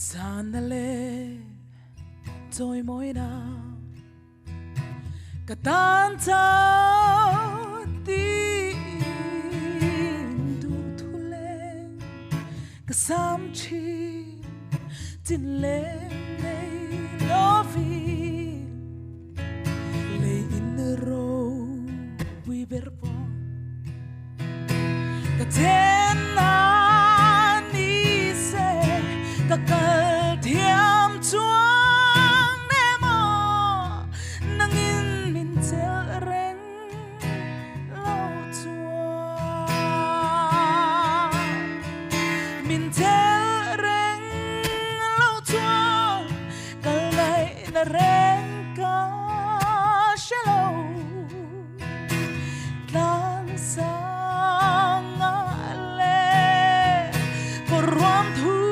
Sandali tôi môi na cả tan thao tin du thu lên cả sam chi tin lên này lo vi lay in the road we better cả tên ni se cả cả thiam chuang nemo nang in min tel reng lo chuang min tel reng lo chuang cả lại na reng cả shallow lan sang ale por rom thu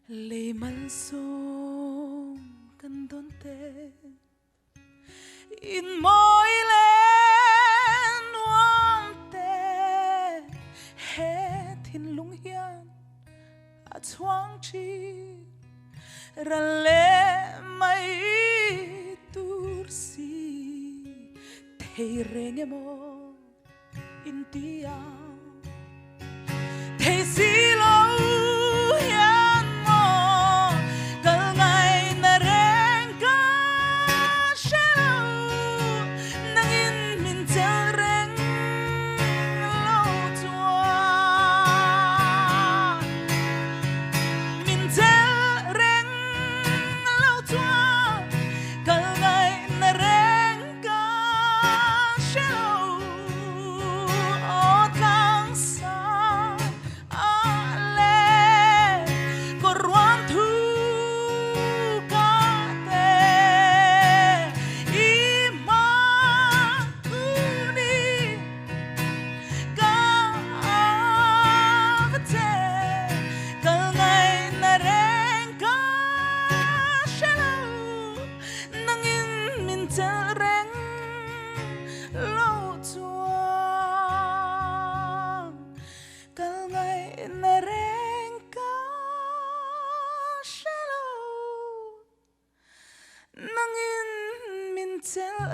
lệ man sông cần đón tê in môi lên nuông tê hè thiên lung hiền à thoáng chi ra lệ mây tur si thầy reng emo in tia thầy si lâu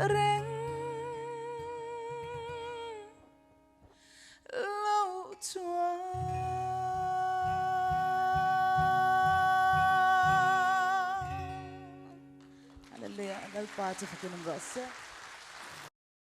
reng lâu chua Hallelujah, dal pace fa che non gosse.